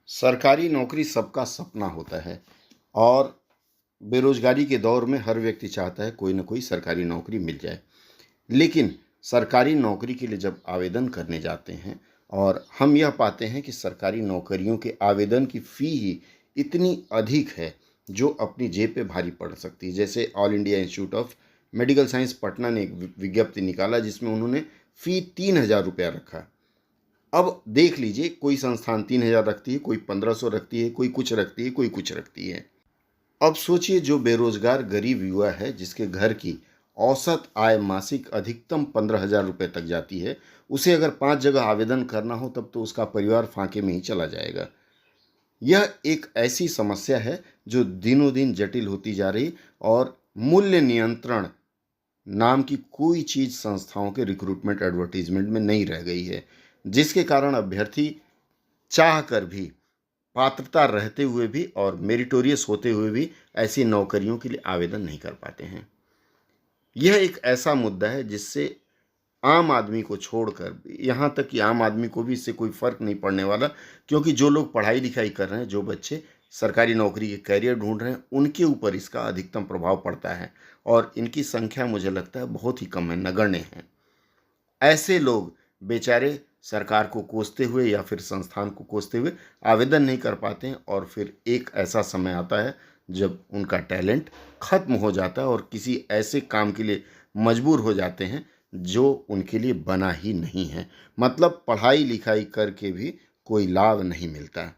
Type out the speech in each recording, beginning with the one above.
सरकारी नौकरी सबका सपना होता है और बेरोजगारी के दौर में हर व्यक्ति चाहता है कोई ना कोई सरकारी नौकरी मिल जाए। लेकिन सरकारी नौकरी के लिए जब आवेदन करने जाते हैं और हम यह पाते हैं कि सरकारी नौकरियों के आवेदन की फ़ी ही इतनी अधिक है जो अपनी जेब पे भारी पड़ सकती है। जैसे all India institute of medical science Patna ने एक विज्ञप्ति निकाला जिसमें उन्होंने फ़ी 3,000 रुपया रखा। अब देख लीजिए, कोई संस्थान 3,000 रखती है, कोई 1,500 रखती है, कोई कुछ रखती है, कोई कुछ रखती है। अब सोचिए, जो बेरोजगार गरीब युवा है जिसके घर की औसत आय मासिक अधिकतम 15,000 रुपये तक जाती है, उसे अगर 5 जगह आवेदन करना हो तब तो उसका परिवार फांके में ही चला जाएगा। यह एक ऐसी समस्या है जो दिनों दिन जटिल होती जा रही और मूल्य नियंत्रण नाम की कोई चीज़ संस्थाओं के रिक्रूटमेंट एडवर्टीजमेंट में नहीं रह गई है, जिसके कारण अभ्यर्थी चाह कर भी, पात्रता रहते हुए भी और मेरिटोरियस होते हुए भी ऐसी नौकरियों के लिए आवेदन नहीं कर पाते हैं। यह एक ऐसा मुद्दा है जिससे आम आदमी को छोड़कर, यहाँ तक कि आम आदमी को भी इससे कोई फ़र्क नहीं पड़ने वाला, क्योंकि जो लोग पढ़ाई लिखाई कर रहे हैं, जो बच्चे सरकारी नौकरी के कैरियर ढूंढ रहे हैं, उनके ऊपर इसका अधिकतम प्रभाव पड़ता है और इनकी संख्या मुझे लगता है बहुत ही कम है, नगण्य है। ऐसे लोग बेचारे सरकार को कोसते हुए या फिर संस्थान को कोसते हुए आवेदन नहीं कर पाते हैं और फिर एक ऐसा समय आता है जब उनका टैलेंट खत्म हो जाता है और किसी ऐसे काम के लिए मजबूर हो जाते हैं जो उनके लिए बना ही नहीं है। मतलब पढ़ाई लिखाई करके भी कोई लाभ नहीं मिलता।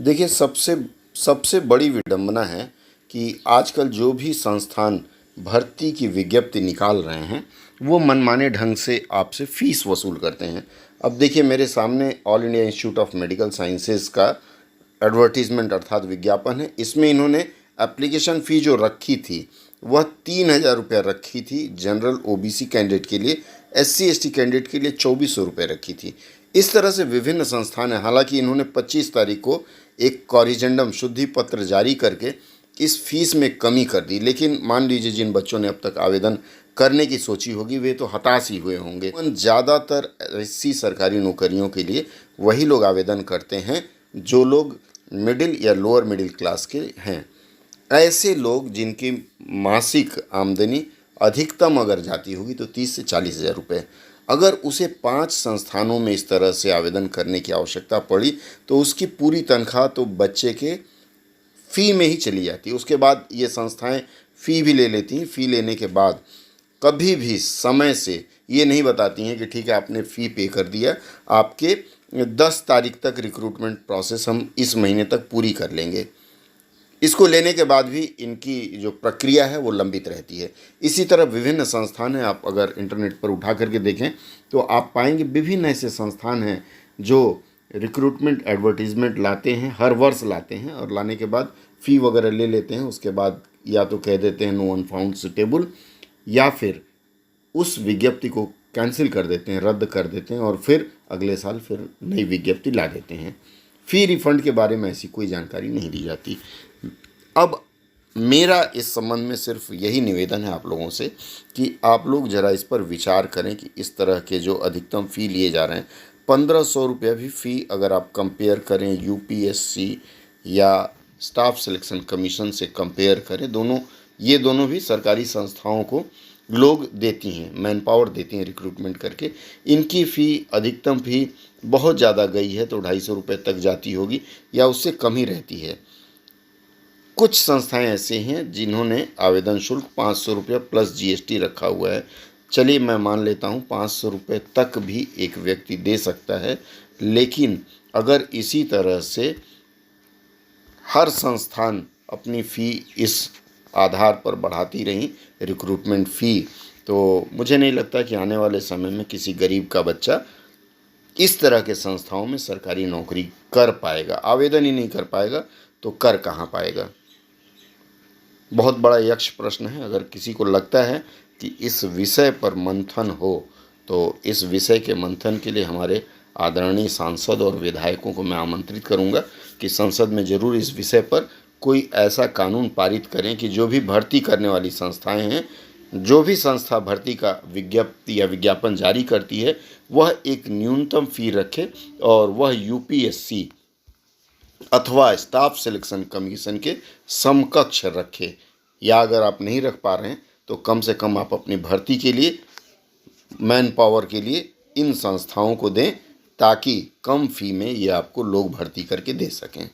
देखिए, सबसे सबसे बड़ी विडंबना है कि आजकल जो भी संस्थान भर्ती की विज्ञप्ति निकाल रहे हैं वो मनमाने ढंग से आपसे फीस वसूल करते हैं। अब देखिए, मेरे सामने all India institute of medical sciences का एडवर्टीजमेंट अर्थात विज्ञापन है। इसमें इन्होंने एप्लीकेशन फ़ी जो रखी थी वह 3,000 रुपया रखी थी जनरल ओबीसी कैंडिडेट के लिए, एससी एसटी कैंडिडेट के लिए 2,400 रखी थी। इस तरह से विभिन्न संस्थान हैं। हालांकि इन्होंने 25 तारीख को एक कॉरिजेंडम शुद्धि पत्र जारी करके इस फीस में कमी कर दी, लेकिन मान लीजिए जिन बच्चों ने अब तक आवेदन करने की सोची होगी वे तो हताश ही हुए होंगे। ज़्यादातर ऐसी सरकारी नौकरियों के लिए वही लोग आवेदन करते हैं जो लोग मिडिल या लोअर मिडिल क्लास के हैं। ऐसे लोग जिनकी मासिक आमदनी अधिकतम अगर जाती होगी तो 30 से 40,000 रुपये, अगर उसे 5 संस्थानों में इस तरह से आवेदन करने की आवश्यकता पड़ी तो उसकी पूरी तनख्वाह तो बच्चे के फ़ी में ही चली जाती है। उसके बाद ये संस्थाएं फ़ी भी ले लेती हैं। फ़ी लेने के बाद कभी भी समय से ये नहीं बताती हैं कि ठीक है आपने फ़ी पे कर दिया, आपके 10 तारीख तक रिक्रूटमेंट प्रोसेस हम इस महीने तक पूरी कर लेंगे। इसको लेने के बाद भी इनकी जो प्रक्रिया है वो लंबित रहती है। इसी तरह विभिन्न संस्थान हैं, आप अगर इंटरनेट पर उठा करके देखें तो आप पाएंगे विभिन्न ऐसे संस्थान हैं जो रिक्रूटमेंट एडवर्टीजमेंट लाते हैं, हर वर्ष लाते हैं और लाने के बाद फ़ी वगैरह ले लेते हैं। उसके बाद या तो कह देते हैं नो वन फाउंड सुटेबल, या फिर उस विज्ञप्ति को कैंसिल कर देते हैं, रद्द कर देते हैं और फिर अगले साल फिर नई विज्ञप्ति ला देते हैं। फ़ी रिफंड के बारे में ऐसी कोई जानकारी नहीं दी जाती। अब मेरा इस संबंध में सिर्फ यही निवेदन है आप लोगों से कि आप लोग ज़रा इस पर विचार करें कि इस तरह के जो अधिकतम फ़ी लिए जा रहे हैं, 1,500 रुपया भी फ़ी अगर आप कंपेयर करें यूपीएससी या स्टाफ सिलेक्शन कमीशन से कंपेयर करें, ये दोनों भी सरकारी संस्थाओं को लोग देती हैं, मैन पावर देती हैं रिक्रूटमेंट करके। इनकी फ़ी अधिकतम फ़ी बहुत ज़्यादा गई है तो 250 रुपये तक जाती होगी या उससे कम ही रहती है। कुछ संस्थाएं ऐसे हैं जिन्होंने आवेदन शुल्क 500 रुपया प्लस जीएसटी रखा हुआ है। चलिए मैं मान लेता हूँ 500 रुपये तक भी एक व्यक्ति दे सकता है, लेकिन अगर इसी तरह से हर संस्थान अपनी फ़ी इस आधार पर बढ़ाती रही रिक्रूटमेंट फ़ी, तो मुझे नहीं लगता कि आने वाले समय में किसी गरीब का बच्चा इस तरह के संस्थाओं में सरकारी नौकरी कर पाएगा। आवेदन ही नहीं कर पाएगा तो कर कहाँ पाएगा। बहुत बड़ा यक्ष प्रश्न है। अगर किसी को लगता है कि इस विषय पर मंथन हो तो इस विषय के मंथन के लिए हमारे आदरणीय सांसद और विधायकों को मैं आमंत्रित करूंगा कि संसद में ज़रूर इस विषय पर कोई ऐसा कानून पारित करें कि जो भी भर्ती करने वाली संस्थाएं हैं, जो भी संस्था भर्ती का विज्ञप्ति या विज्ञापन जारी करती है, वह एक न्यूनतम फ़ी रखे और वह यूपीएससी अथवा स्टाफ सिलेक्शन कमीशन के समकक्ष रखे, या अगर आप नहीं रख पा रहे हैं तो कम से कम आप अपनी भर्ती के लिए, मैन पावर के लिए इन संस्थाओं को दें, ताकि कम फी में ये आपको लोग भर्ती करके दे सकें।